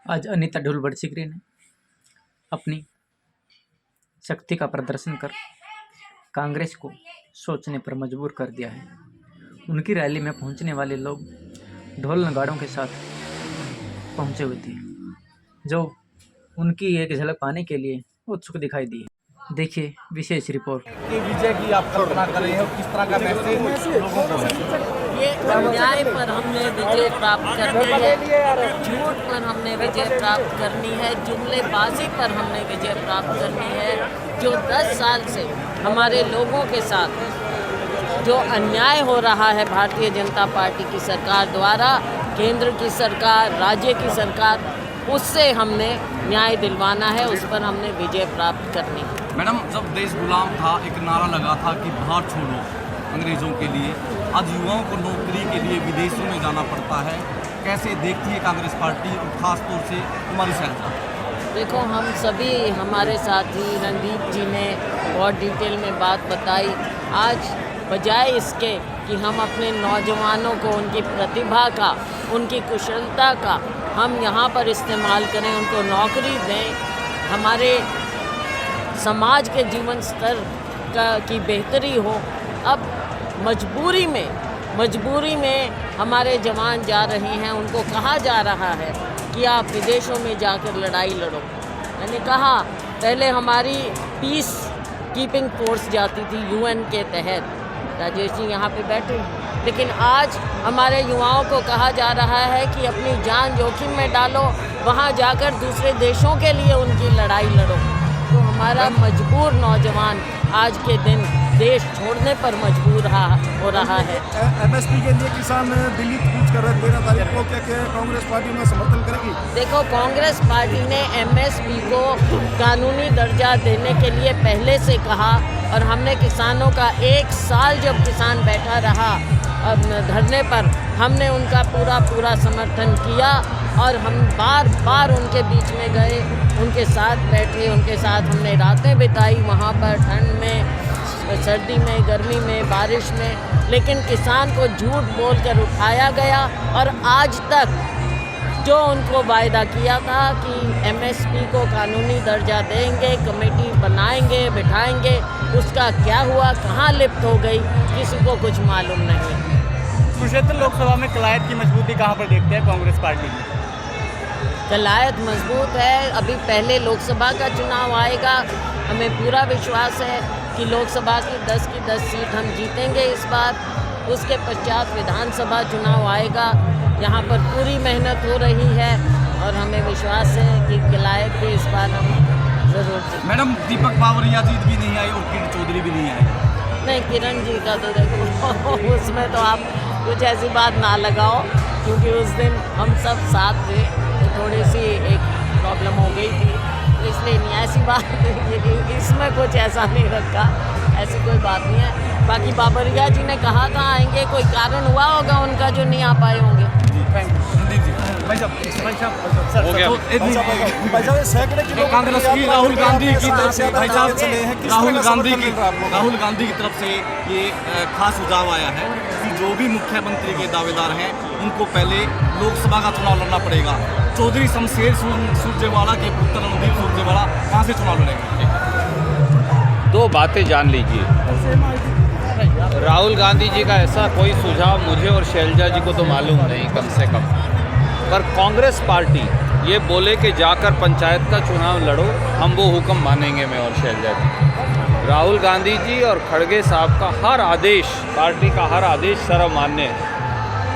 आज अनीता ढोल बड़सिकरी ने अपनी शक्ति का प्रदर्शन कर कांग्रेस को सोचने पर मजबूर कर दिया है। उनकी रैली में पहुंचने वाले लोग ढोल नगाड़ों के साथ पहुंचे हुए थे, जो उनकी एक झलक पाने के लिए उत्सुक दिखाई दिए। देखिए विशेष रिपोर्ट। विजय की आप कल्पना कर रहे हो, किस तरह का मैसेज लोगों को है? ये अन्याय पर हमने विजय प्राप्त करनी है, झूठ पर हमने विजय प्राप्त करनी है, जुमलेबाजी पर हमने विजय प्राप्त करनी है। जो 10 साल से हमारे लोगों के साथ जो अन्याय हो रहा है भारतीय जनता पार्टी की सरकार द्वारा, केंद्र की सरकार, राज्य की सरकार, उससे हमने न्याय दिलवाना है, उस पर हमने विजय प्राप्त करनी है। मैडम, जब देश गुलाम था एक नारा लगा था कि भारत छोड़ो अंग्रेजों के लिए, आज युवाओं को नौकरी के लिए विदेशों में जाना पड़ता है। कैसे देखती है कांग्रेस पार्टी और खास तौर से कुमारी शैलजा? देखो, हम सभी, हमारे साथी रणदीप जी ने बहुत डिटेल में बात बताई। आज बजाय इसके कि हम अपने नौजवानों को उनकी प्रतिभा का, उनकी कुशलता का हम यहाँ पर इस्तेमाल करें, उनको नौकरी दें, हमारे समाज के जीवन स्तर की बेहतरी हो। अब मजबूरी में हमारे जवान जा रहे हैं, उनको कहा जा रहा है कि आप विदेशों में जाकर लड़ाई लड़ो। मैंने कहा पहले हमारी पीस कीपिंग फोर्स जाती थी यूएन के तहत, राजेश जी यहाँ पे बैठे, लेकिन आज हमारे युवाओं को कहा जा रहा है कि अपनी जान जोखिम में डालो, वहाँ जाकर दूसरे देशों के लिए उनकी लड़ाई लड़ो। तो हमारा मजबूर नौजवान आज के दिन देश छोड़ने पर मजबूर हो रहा है। एमएसपी के लिए किसान दिल्ली कूच कर रहे 13 तारीख को, क्या कांग्रेस पार्टी में समर्थन करेगी? देखो, कांग्रेस पार्टी ने एमएसपी को कानूनी दर्जा देने के लिए पहले से कहा, और हमने किसानों का 1 साल जब किसान बैठा रहा धरने पर, हमने उनका पूरा समर्थन किया, और हम बार उनके बीच में गए, उनके साथ बैठे, उनके साथ हमने रातें बिताई वहाँ पर, ठंड में, सर्दी में, गर्मी में, बारिश में। लेकिन किसान को झूठ बोलकर उठाया गया, और आज तक जो उनको वायदा किया था कि एमएसपी को कानूनी दर्जा देंगे, कमेटी बनाएंगे, बिठाएंगे, उसका क्या हुआ, कहाँ लिप्त हो गई, किसी को कुछ मालूम नहीं। कुरुक्षेत्र लोकसभा में कलायत की मजबूती कहाँ पर देखते हैं कांग्रेस पार्टी की? कलायत मजबूत है। अभी पहले लोकसभा का चुनाव आएगा, हमें पूरा विश्वास है कि लोकसभा की 10 सीट हम जीतेंगे इस बार। उसके पश्चात विधानसभा चुनाव आएगा, यहाँ पर पूरी मेहनत हो रही है, और हमें विश्वास है कि कलायत भी इस बार हम जरूर जीतेंगे। मैडम, दीपक बावरिया जी भी नहीं आए और किरण चौधरी भी नहीं आए। नहीं, किरण जी का तो देखो उसमें तो आप कुछ ऐसी बात ना लगाओ, क्योंकि उस दिन हम सब साथ थे, तो थोड़ी सी एक प्रॉब्लम हो गई थी, तो इसलिए नहीं, ऐसी बात इसमें कुछ ऐसा नहीं रखा, ऐसी कोई बात नहीं है। बाकी बाबरिया जी ने कहा था आएंगे, कोई कारण हुआ होगा उनका जो नहीं आ पाए होंगे। कांग्रेस की राहुल गांधी की तरफ से राहुल गांधी की तरफ से ये खास सुझाव आया है कि जो भी मुख्यमंत्री के दावेदार हैं उनको पहले लोकसभा का चुनाव लड़ना पड़ेगा। चौधरी शमशेर सुरजेवाला के पुत्र रणदीप सुरजेवाला कहाँ से चुनाव लड़ेंगे? दो बातें जान लीजिए। राहुल गांधी जी का ऐसा कोई सुझाव मुझे और शैलजा जी को तो मालूम नहीं, कम से कम, पर कांग्रेस पार्टी ये बोले कि जाकर पंचायत का चुनाव लड़ो, हम वो हुक्म मानेंगे, मैं और शैलजा जी। राहुल गांधी जी और खड़गे साहब का हर आदेश, पार्टी का हर आदेश सर्वमान्य है।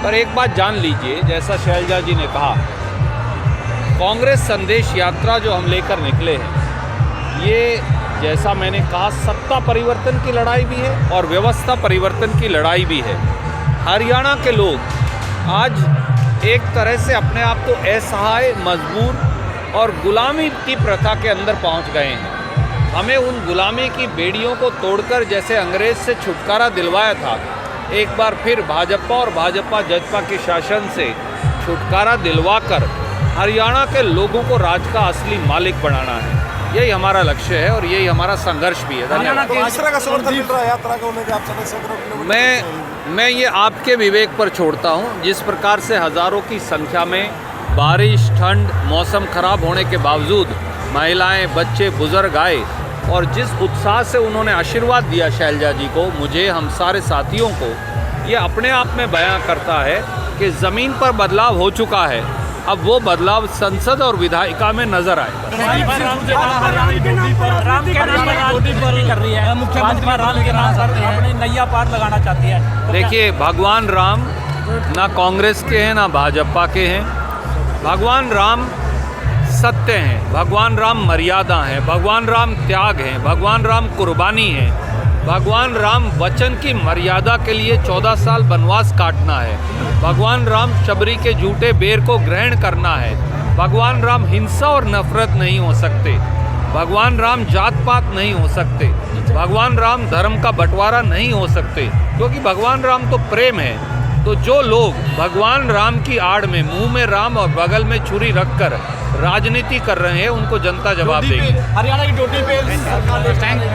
पर एक बात जान लीजिए, जैसा शैलजा जी ने कहा, कांग्रेस संदेश यात्रा जो हम लेकर निकले हैं, ये जैसा मैंने कहा सत्ता परिवर्तन की लड़ाई भी है और व्यवस्था परिवर्तन की लड़ाई भी है। हरियाणा के लोग आज एक तरह से अपने आप तो असहाय, मजबूर और गुलामी की प्रथा के अंदर पहुंच गए हैं। हमें उन गुलामी की बेड़ियों को तोड़कर जैसे अंग्रेज से छुटकारा दिलवाया था, एक बार फिर भाजपा और भाजपा जजपा के शासन से छुटकारा दिलवाकर हरियाणा के लोगों को राज्य का असली मालिक बनाना है। यही हमारा लक्ष्य है और यही हमारा संघर्ष भी है। धन्यवाद। मैं ये आपके विवेक पर छोड़ता हूँ। जिस प्रकार से हज़ारों की संख्या में बारिश, ठंड, मौसम खराब होने के बावजूद महिलाएं, बच्चे, बुजुर्ग आए और जिस उत्साह से उन्होंने आशीर्वाद दिया शैलजा जी को, मुझे, हम सारे साथियों को, ये अपने आप में बयां करता है कि ज़मीन पर बदलाव हो चुका है। अब वो बदलाव संसद और विधायिका में नजर आएगा। नैया पार लगाना चाहती है। देखिए, भगवान राम ना कांग्रेस के हैं ना भाजपा के हैं। भगवान राम सत्य हैं, भगवान राम मर्यादा हैं, भगवान राम त्याग हैं, भगवान राम कुर्बानी हैं, भगवान राम वचन की मर्यादा के लिए 14 साल वनवास काटना है, भगवान राम शबरी के झूठे बेर को ग्रहण करना है, भगवान राम हिंसा और नफरत नहीं हो सकते, भगवान राम जात पात नहीं हो सकते, भगवान राम धर्म का बंटवारा नहीं हो सकते, क्योंकि भगवान राम तो प्रेम है। तो जो लोग भगवान राम की आड़ में मुंह में राम और बगल में छुरी रखकर राजनीति कर रहे हैं, उनको जनता जवाब देगी। हरियाणा की ड्यूटी पे सरकार ने